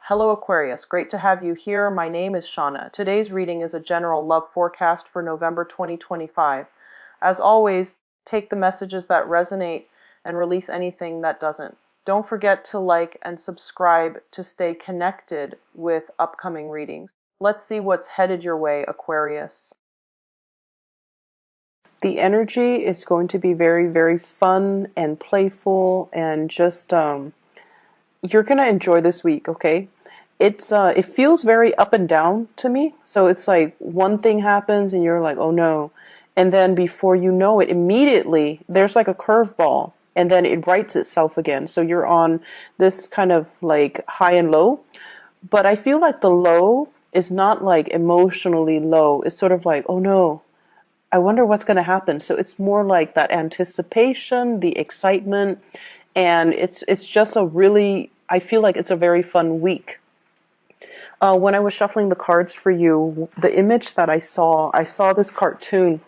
Hello Aquarius, great to have you here. My name is Shauna. Today's reading is a general love forecast for November 2025. As always, take the messages that resonate and release anything that doesn't. Don't forget to like and subscribe to stay connected with upcoming readings. Let's see what's headed your way, Aquarius. The energy is going to be very, very fun and playful and just you're gonna enjoy this week, okay? It feels very up and down to me. So it's like one thing happens and you're like, oh no. And then before you know it, immediately there's like a curveball and then it rights itself again. So you're on this kind of like high and low. But I feel like the low is not like emotionally low. It's sort of like, oh no, I wonder what's going to happen. So it's more like that anticipation, the excitement, and it's just a really, I feel like it's a very fun week. When I was shuffling the cards for you, the image that I saw this cartoon,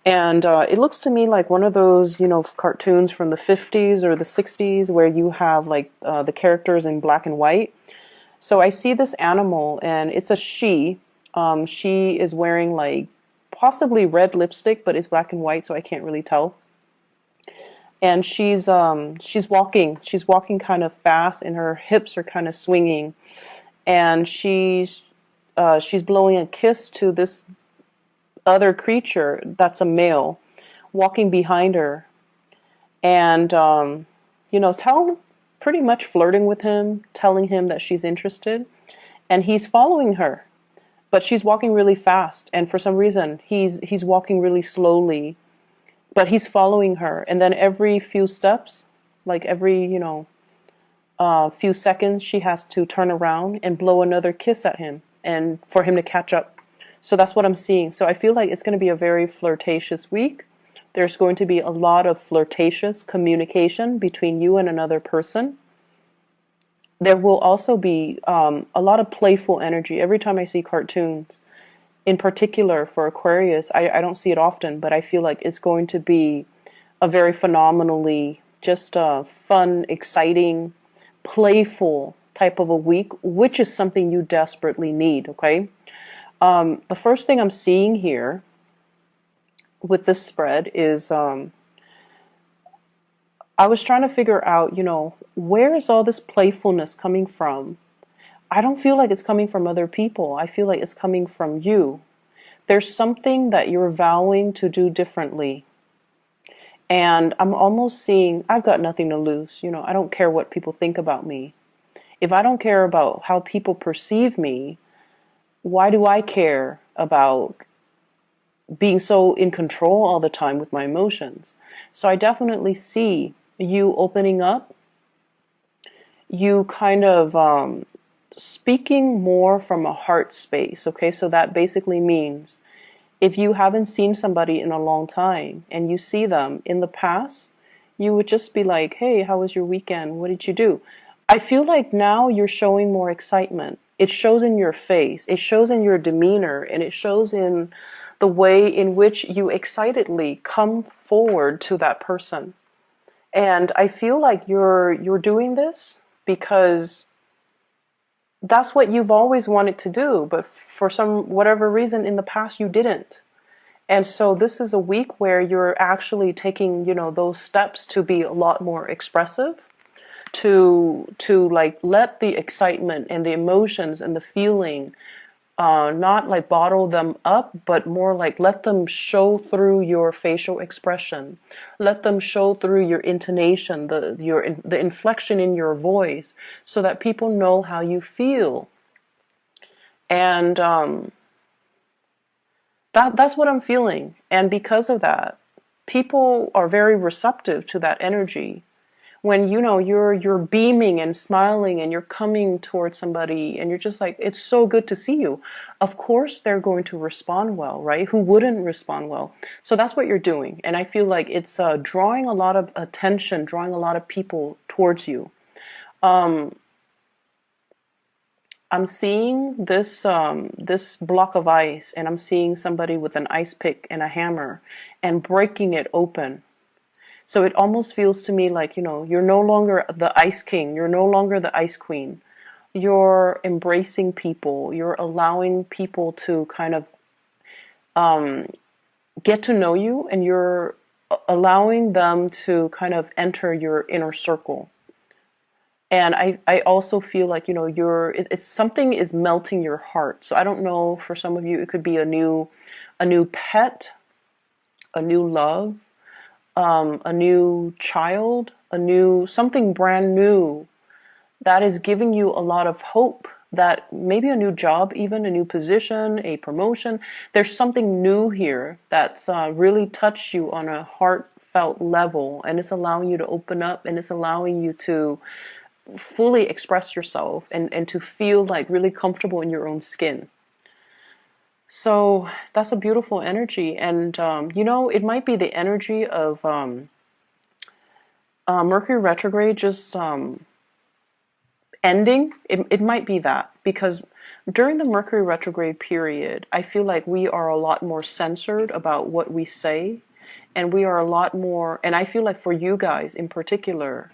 and it looks to me like one of those, cartoons from the 50s or the 60s where you have like the characters in black and white. So I see this animal, and it's a she. She is wearing like possibly red lipstick, but it's black and white, so I can't really tell. And she's walking kind of fast, and her hips are kind of swinging, and she's blowing a kiss to this other creature that's a male walking behind her, and pretty much flirting with him, telling him that she's interested, and he's following her, but she's walking really fast, and for some reason he's walking really slowly, but he's following her, and then every few steps, like every few seconds, she has to turn around and blow another kiss at him, and for him to catch up. So that's what I'm seeing. So I feel like it's going to be a very flirtatious week. There's going to be a lot of flirtatious communication between you and another person. There will also be a lot of playful energy. Every time I see cartoons, in particular for Aquarius, I don't see it often, but I feel like it's going to be a very phenomenally just fun, exciting, playful type of a week, which is something you desperately need, okay? The first thing I'm seeing here with this spread is I was trying to figure out, where is all this playfulness coming from? I don't feel like it's coming from other people. I feel like it's coming from you. There's something that you're vowing to do differently. And I'm almost seeing, I've got nothing to lose. I don't care what people think about me. If I don't care about how people perceive me, why do I care about being so in control all the time with my emotions? So I definitely see you opening up, you kind of speaking more from a heart space, okay? So that basically means if you haven't seen somebody in a long time and you see them in the past, you would just be like, hey, how was your weekend? What did you do? I feel like now you're showing more excitement. It shows in your face, it shows in your demeanor, and it shows in the way in which you excitedly come forward to that person. And I feel like you're doing this because that's what you've always wanted to do, but for some whatever reason in the past you didn't. And so this is a week where you're actually taking, those steps to be a lot more expressive, to like let the excitement and the emotions and the feeling not like bottle them up, but more like let them show through your facial expression. Let them show through your intonation, the inflection in your voice, so that people know how you feel. And that's what I'm feeling. And because of that, people are very receptive to that energy. When you're beaming and smiling and you're coming towards somebody and you're just like, it's so good to see you. Of course they're going to respond well, right? Who wouldn't respond well? So that's what you're doing. And I feel like it's drawing a lot of attention, drawing a lot of people towards you. I'm seeing this block of ice, and I'm seeing somebody with an ice pick and a hammer and breaking it open. So it almost feels to me like, you're no longer the ice king, you're no longer the ice queen. you're embracing people, you're allowing people to kind of um, get to know you, and you're allowing them to kind of enter your inner circle. And I also feel like, you know, it's something is melting your heart. So I don't know, for some of you, it could be a new pet, a new love, a new child, a new, something brand new that is giving you a lot of hope, that maybe a new job, even a new position, a promotion. There's something new here that's really touched you on a heartfelt level, and it's allowing you to open up, and it's allowing you to fully express yourself, and to feel like really comfortable in your own skin. So that's a beautiful energy. And you know, it might be the energy of Mercury retrograde just ending. It might be that, because during the Mercury retrograde period, I feel like we are a lot more censored about what we say, and we are a lot more, and I feel like for you guys in particular,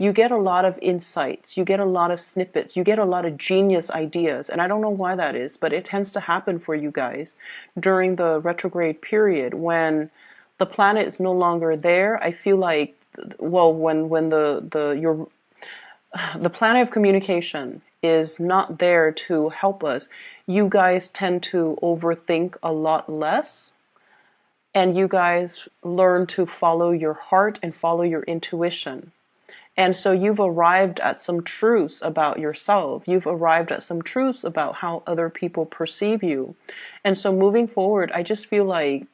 you get a lot of insights, you get a lot of snippets, you get a lot of genius ideas. And I don't know why that is, but it tends to happen for you guys during the retrograde period when the planet is no longer there. I feel like, well, when the planet of communication is not there to help us, you guys tend to overthink a lot less, and you guys learn to follow your heart and follow your intuition. And so you've arrived at some truths about yourself. You've arrived at some truths about how other people perceive you. And so moving forward, I just feel like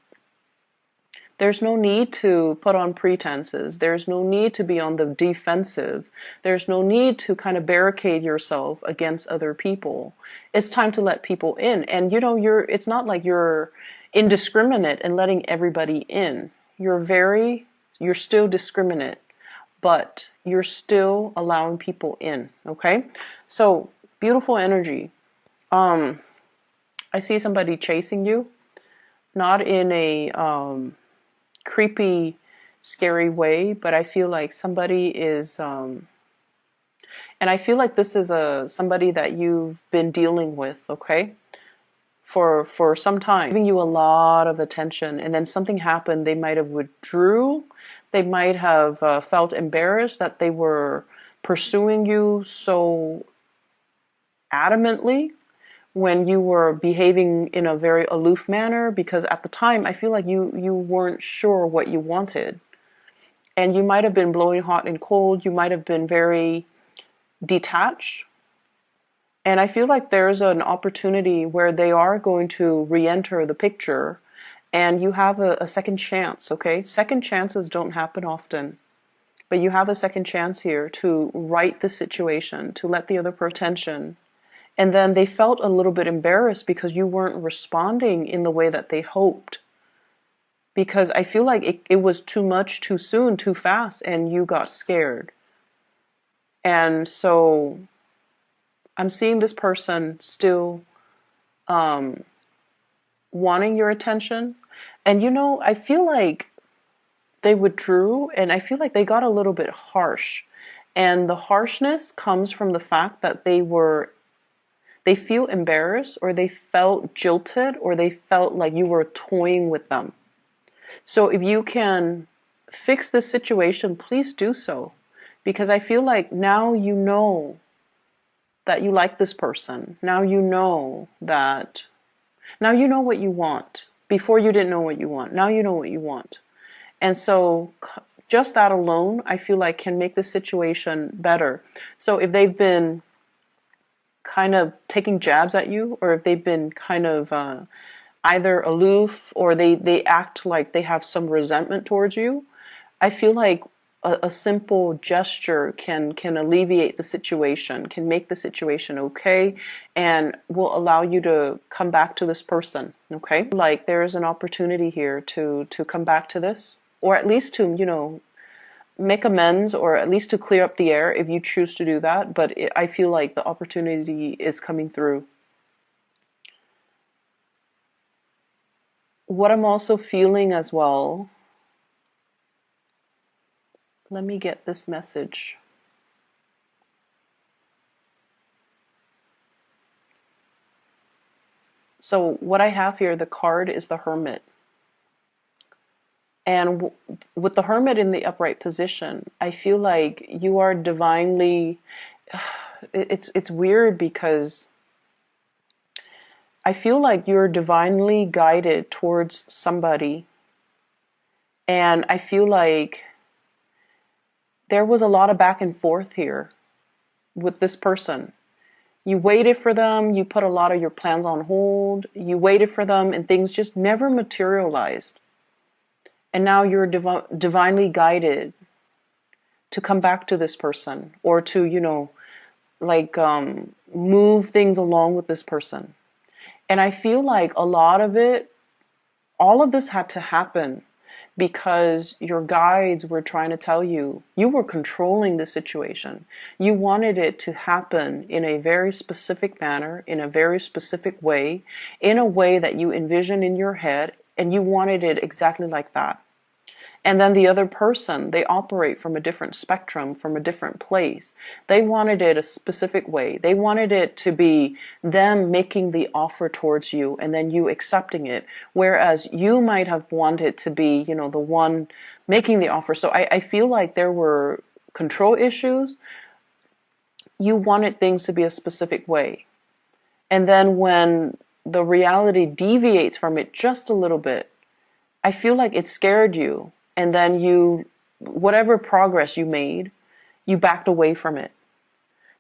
there's no need to put on pretenses. There's no need to be on the defensive. There's no need to kind of barricade yourself against other people. It's time to let people in. And you know, it's not like you're indiscriminate and letting everybody in. You're still discriminate, but you're still allowing people in. Okay? So, beautiful energy. I see somebody chasing you, not in a creepy, scary way, but I feel like somebody is, and I feel like this is somebody that you've been dealing with, okay, for some time, giving you a lot of attention, and then something happened. They might have withdrew. They might have felt embarrassed that they were pursuing you so adamantly when you were behaving in a very aloof manner, because at the time I feel like you weren't sure what you wanted, and you might have been blowing hot and cold. You might have been very detached, and I feel like there's an opportunity where they are going to re-enter the picture, and you have a second chance. Okay, second chances don't happen often, but you have a second chance here to right the situation, to let the other person attention. And then they felt a little bit embarrassed because you weren't responding in the way that they hoped. Because I feel like it was too much, too soon, too fast, and you got scared. And so I'm seeing this person still wanting your attention. And you know, I feel like they withdrew, and I feel like they got a little bit harsh. And the harshness comes from the fact that they feel embarrassed, or they felt jilted, or they felt like you were toying with them. So if you can fix this situation, please do so. Because I feel like now you know that you like this person. Now you know what you want. Before you didn't know what you want. Now you know what you want. And so just that alone, I feel like can make the situation better. So if they've been kind of taking jabs at you, or if they've been kind of either aloof, or they act like they have some resentment towards you, I feel like a simple gesture can alleviate the situation, can make the situation okay, and will allow you to come back to this person. Okay, like there is an opportunity here to come back to this, or at least to, you know, make amends, or at least to clear up the air if you choose to do that. But I feel like the opportunity is coming through. What I'm also feeling as well, let me get this message. So what I have here, the card is the Hermit. And with the Hermit in the upright position, I feel like you are divinely, it's weird because I feel like you're divinely guided towards somebody. And I feel like there was a lot of back and forth here with this person. You waited for them, you put a lot of your plans on hold, you waited for them, and things just never materialized. And now you're divinely guided to come back to this person, or to, move things along with this person. And I feel like a lot of it, all of this had to happen because your guides were trying to tell you, you were controlling the situation. You wanted it to happen in a very specific manner, in a very specific way, in a way that you envisioned in your head, and you wanted it exactly like that. And then the other person, they operate from a different spectrum, from a different place. They wanted it a specific way. They wanted it to be them making the offer towards you and then you accepting it. Whereas you might have wanted to be, the one making the offer. So I feel like there were control issues. You wanted things to be a specific way. And then when the reality deviates from it just a little bit, I feel like it scared you. And then whatever progress you made, you backed away from it.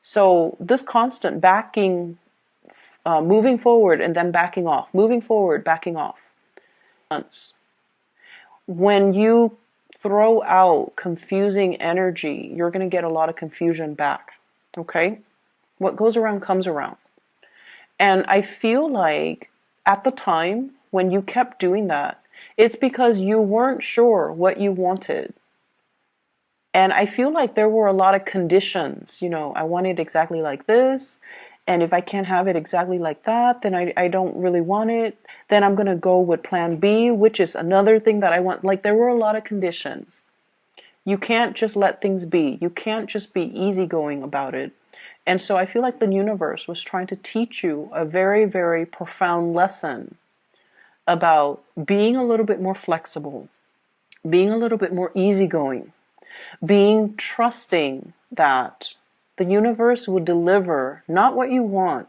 So this constant backing, moving forward and then backing off, moving forward, backing off. When you throw out confusing energy, you're going to get a lot of confusion back. Okay? What goes around comes around. And I feel like at the time when you kept doing that, it's because you weren't sure what you wanted. And I feel like there were a lot of conditions. I want it exactly like this. And if I can't have it exactly like that, then I don't really want it. Then I'm going to go with plan B, which is another thing that I want. Like, there were a lot of conditions. You can't just let things be. You can't just be easygoing about it. And so I feel like the universe was trying to teach you a very, very profound lesson about being a little bit more flexible, being a little bit more easygoing, being trusting that the universe will deliver not what you want,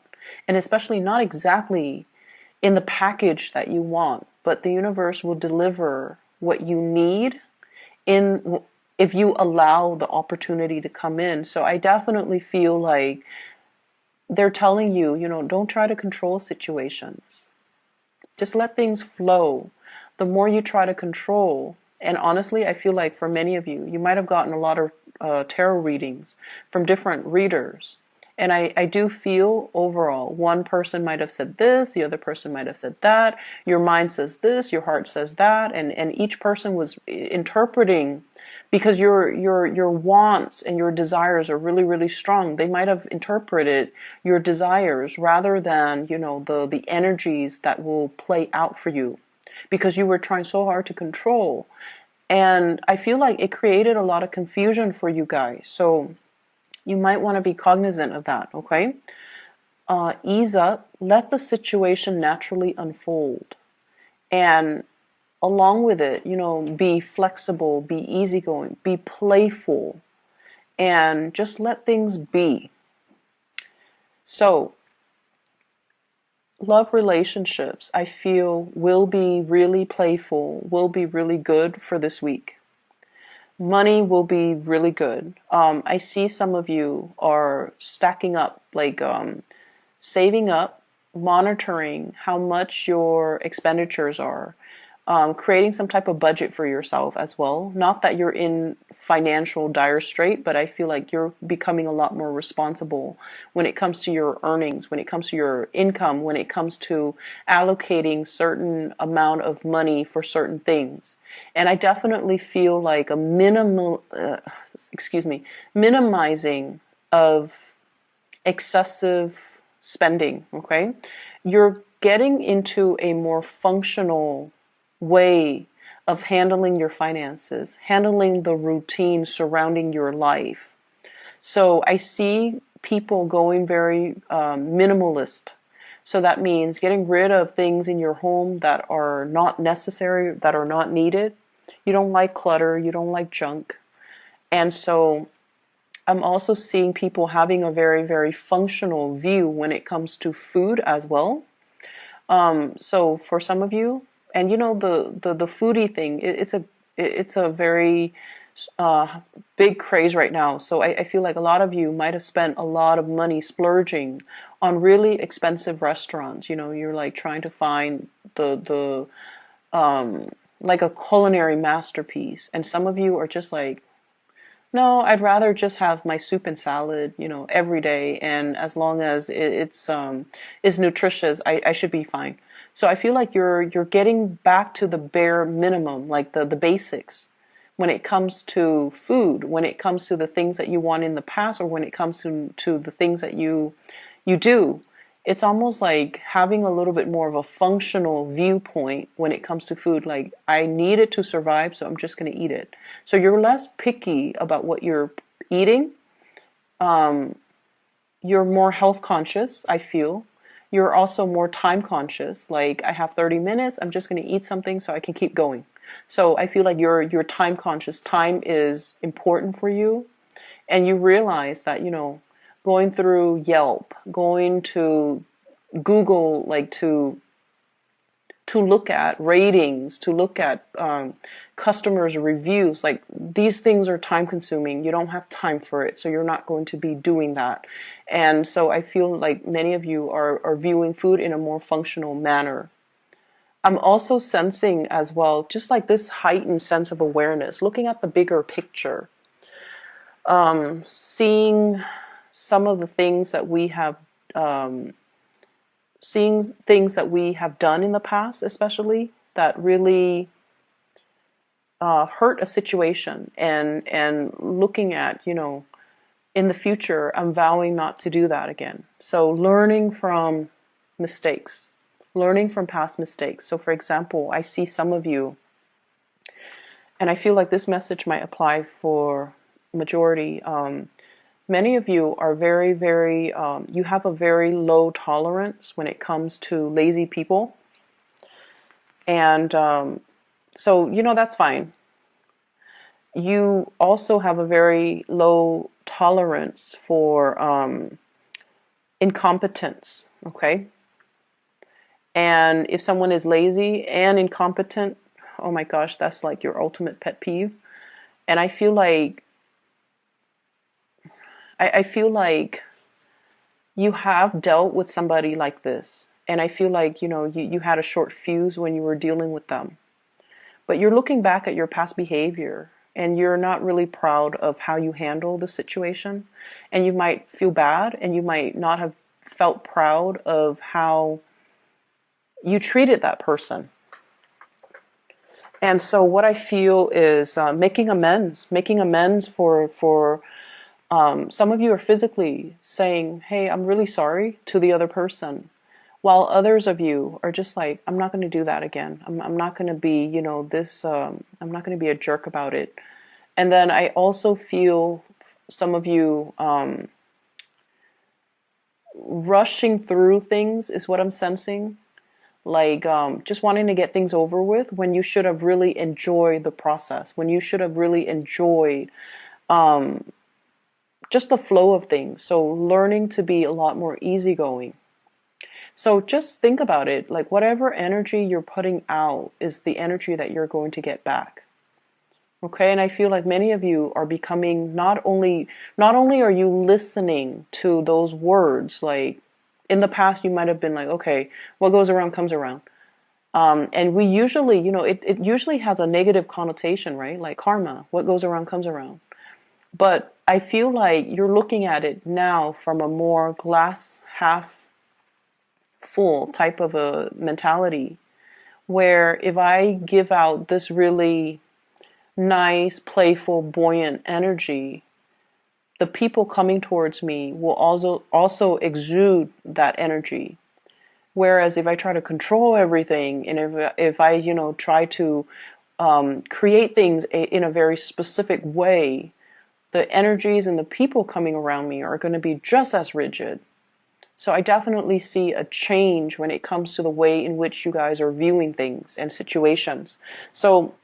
and especially not exactly in the package that you want, but the universe will deliver what you need if you allow the opportunity to come in. So I definitely feel like they're telling you, don't try to control situations. Just let things flow. The more you try to control, and honestly, I feel like for many of you, you might have gotten a lot of tarot readings from different readers. And I do feel overall, one person might have said this, the other person might have said that. Your mind says this, your heart says that, and each person was interpreting, because your wants and your desires are really, really strong. They might have interpreted your desires rather than, the energies that will play out for you, because you were trying so hard to control. And I feel like it created a lot of confusion for you guys. So you might want to be cognizant of that, okay? Ease up, let the situation naturally unfold. And along with it, be flexible, be easygoing, be playful, and just let things be. So, love relationships, I feel, will be really playful, will be really good for this week. Money will be really good. I see some of you are stacking up, like saving up, monitoring how much your expenditures are, creating some type of budget for yourself as well. Not that you're in financial dire strait, but I feel like you're becoming a lot more responsible when it comes to your earnings, when it comes to your income, when it comes to allocating certain amount of money for certain things. And I definitely feel like a minimizing of excessive spending, okay? You're getting into a more functional way of handling your finances, handling the routine surrounding your life. So I see people going very minimalist. So that means getting rid of things in your home that are not necessary, that are not needed. You don't like clutter, you don't like junk. And so I'm also seeing people having a very, very functional view when it comes to food as well. So for some of you, and you know the foodie thing, it's a very uh, big craze right now. So I feel like a lot of you might have spent a lot of money splurging on really expensive restaurants. You know, you're like trying to find the like a culinary masterpiece, and some of you are just like, no, I'd rather just have my soup and salad, you know, every day, and as long as it's is nutritious, I should be fine. So I feel like you're getting back to the bare minimum, like the basics, when it comes to food, when it comes to the things that you want in the past, or when it comes to the things that you do. It's almost like having a little bit more of a functional viewpoint when it comes to food. Like, I need it to survive, so I'm just going to eat it. So you're less picky about what you're eating. Um, you're more health conscious, I feel. You're also more time conscious. Like, I have 30 minutes, I'm just going to eat something so I can keep going. So I feel like you're time conscious. Time is important for you, and you realize that, you know, going through Yelp, going to Google, like to look at ratings, to look at customers' reviews, like these things are time consuming. You don't have time for it, so you're not going to be doing that. And so I feel like many of you are viewing food in a more functional manner. I'm also sensing as well, just like this heightened sense of awareness, looking at the bigger picture, seeing some of the things that we have, um, seeing things that we have done in the past, especially that really hurt a situation, and looking at, you know, in the future, I'm vowing not to do that again. So learning from mistakes, learning from past mistakes. So for example, I see some of you, and I feel like this message might apply for majority. Many of you are very, very, you have a very low tolerance when it comes to lazy people. And so, you know, that's fine. You also have a very low tolerance for incompetence, okay? And if someone is lazy and incompetent, oh my gosh, that's like your ultimate pet peeve. And I feel like you have dealt with somebody like this. And I feel like, you know, you had a short fuse when you were dealing with them. But you're looking back at your past behavior, and you're not really proud of how you handle the situation. And you might feel bad, and you might not have felt proud of how you treated that person. And so what I feel is making amends for some of you are physically saying, hey, I'm really sorry to the other person. While others of you are just like, I'm not going to do that again. I'm not going to be, you know, I'm not going to be a jerk about it. And then I also feel some of you rushing through things is what I'm sensing. Like just wanting to get things over with when you should have really enjoyed the process, when you should have really enjoyed just the flow of things. So learning to be a lot more easygoing. So just think about it, like whatever energy you're putting out is the energy that you're going to get back. Okay, and I feel like many of you are becoming not only are you listening to those words, like in the past you might have been like, okay, what goes around comes around. And we usually, you know, it usually has a negative connotation, right? Like karma, what goes around comes around. But I feel like you're looking at it now from a more glass half full type of a mentality, where if I give out this really nice, playful, buoyant energy, the people coming towards me will also exude that energy. Whereas if I try to control everything, and if I, you know, try to create things in a very specific way, the energies and the people coming around me are going to be just as rigid. So I definitely see a change when it comes to the way in which you guys are viewing things and situations. So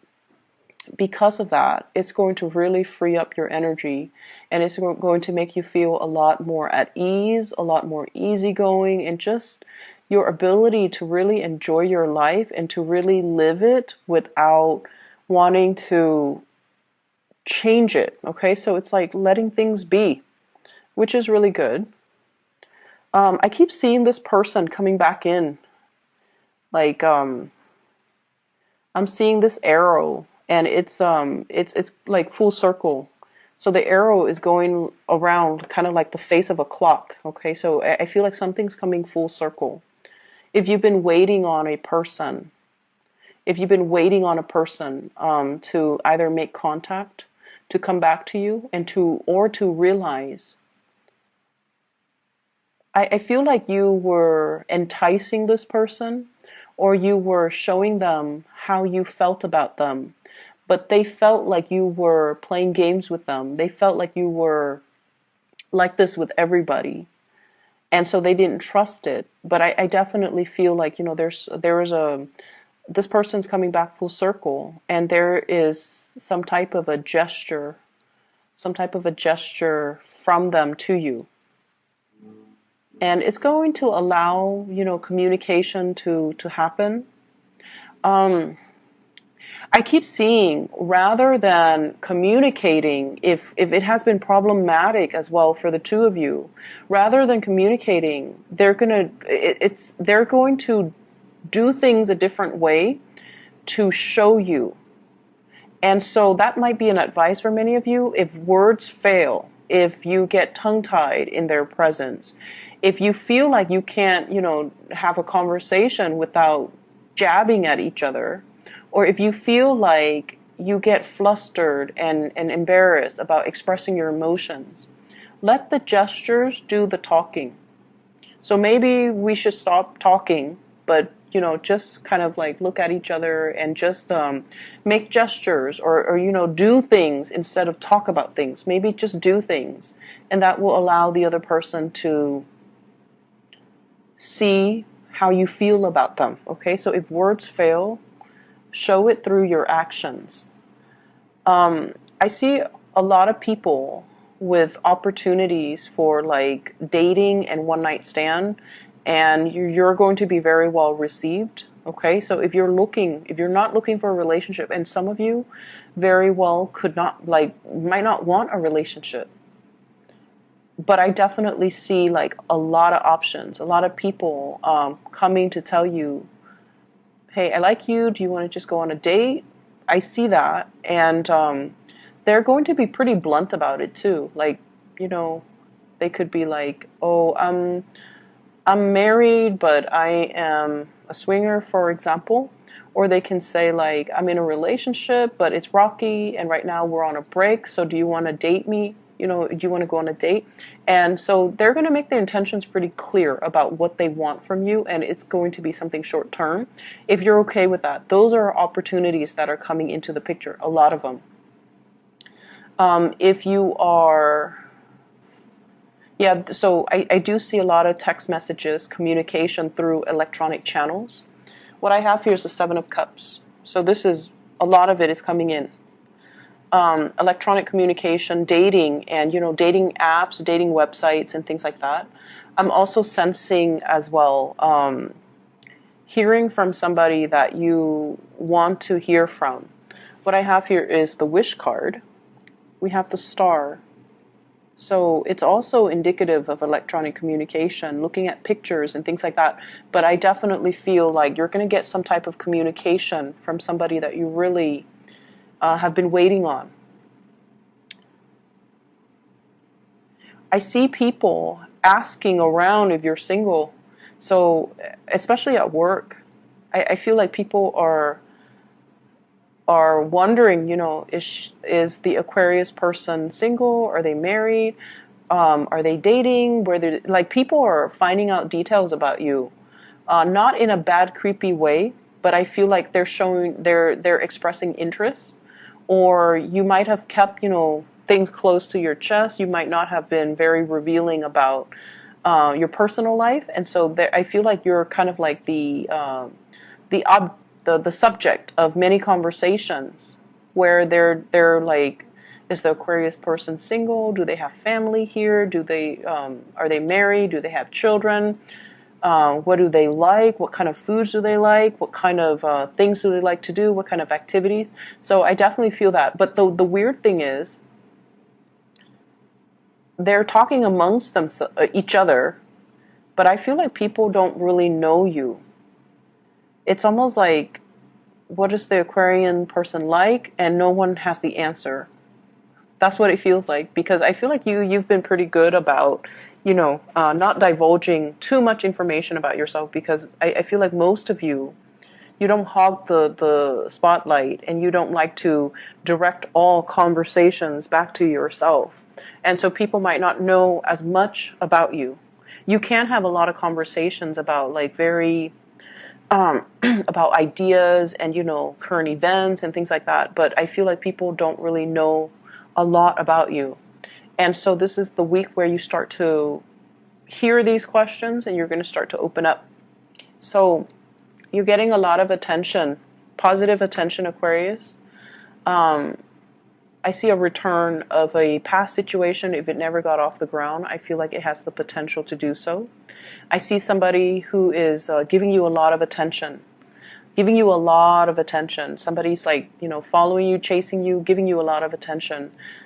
because of that, it's going to really free up your energy, and it's going to make you feel a lot more at ease, a lot more easygoing, and just your ability to really enjoy your life and to really live it without wanting to change it. Okay, so it's like letting things be, which is really good. I keep seeing this person coming back in, like I'm seeing this arrow, and it's like full circle. So the arrow is going around kind of like the face of a clock. Okay, so I feel like something's coming full circle. If you've been waiting on a person, if you've been waiting on a person to either make contact, to come back to you, and to realize, I feel like you were enticing this person, or you were showing them how you felt about them, but they felt like you were playing games with them. They felt like you were like this with everybody. And so they didn't trust it. But I definitely feel like, this person's coming back full circle, and there is some type of a gesture from them to you. And it's going to allow, communication to happen. I keep seeing, rather than communicating, if it has been problematic as well for the two of you, rather than communicating, they're going to do things a different way to show you. And so that might be an advice for many of you. If words fail, if you get tongue-tied in their presence, if you feel like you can't, have a conversation without jabbing at each other, or if you feel like you get flustered and embarrassed about expressing your emotions, let the gestures do the talking. So maybe we should stop talking, but just kind of like look at each other and just make gestures, or do things instead of talk about things. Maybe just do things, and that will allow the other person to see how you feel about them. Okay, so if words fail, show it through your actions. I see a lot of people with opportunities for like dating and one night stand, and you're going to be very well received. Okay, so if you're not looking for a relationship, and some of you very well might not want a relationship, but I definitely see like a lot of options, a lot of people coming to tell you, hey, I like you, do you want to just go on a date? I see that, and they're going to be pretty blunt about it too. Like, they could be like, oh, I'm married, but I am a swinger, for example. Or they can say like, I'm in a relationship, but it's rocky, and right now we're on a break, so do you want to date me? Do you want to go on a date? And so they're going to make their intentions pretty clear about what they want from you, and it's going to be something short term. If you're okay with that, those are opportunities that are coming into the picture, a lot of them. If you are... Yeah, so I do see a lot of text messages, communication through electronic channels. What I have here is the Seven of Cups. So a lot of it is coming in. Electronic communication, dating, and dating apps, dating websites, and things like that. I'm also sensing as well, hearing from somebody that you want to hear from. What I have here is the Wish card. We have the Star. So it's also indicative of electronic communication, looking at pictures and things like that. But I definitely feel like you're going to get some type of communication from somebody that you really have been waiting on. I see people asking around if you're single. So especially at work, I feel like people are wondering, is the Aquarius person single? Are they married? Are they dating? Like, people are finding out details about you, not in a bad, creepy way, but I feel like they're expressing interest, or you might have kept, things close to your chest. You might not have been very revealing about your personal life, and so there, I feel like you're kind of like the the subject of many conversations where they're like, is the Aquarius person single? Do they have family here? Do they are they married? Do they have children? What do they like? What kind of foods do they like? What kind of things do they like to do? What kind of activities? So I definitely feel that. But the weird thing is, they're talking amongst them, each other, but I feel like people don't really know you. It's almost like, what is the Aquarian person like? And no one has the answer. That's what it feels like, because I feel like you've been pretty good about, not divulging too much information about yourself, because I feel like most of you don't hog the spotlight, and you don't like to direct all conversations back to yourself. And so people might not know as much about you. You can have a lot of conversations about like very about ideas and current events and things like that, but I feel like people don't really know a lot about you. And so this is the week where you start to hear these questions, and you're going to start to open up. So you're getting a lot of attention, positive attention, Aquarius. I see a return of a past situation. If it never got off the ground, I feel like it has the potential to do so. I see somebody who is giving you a lot of attention, giving you a lot of attention. Somebody's like, following you, chasing you, giving you a lot of attention.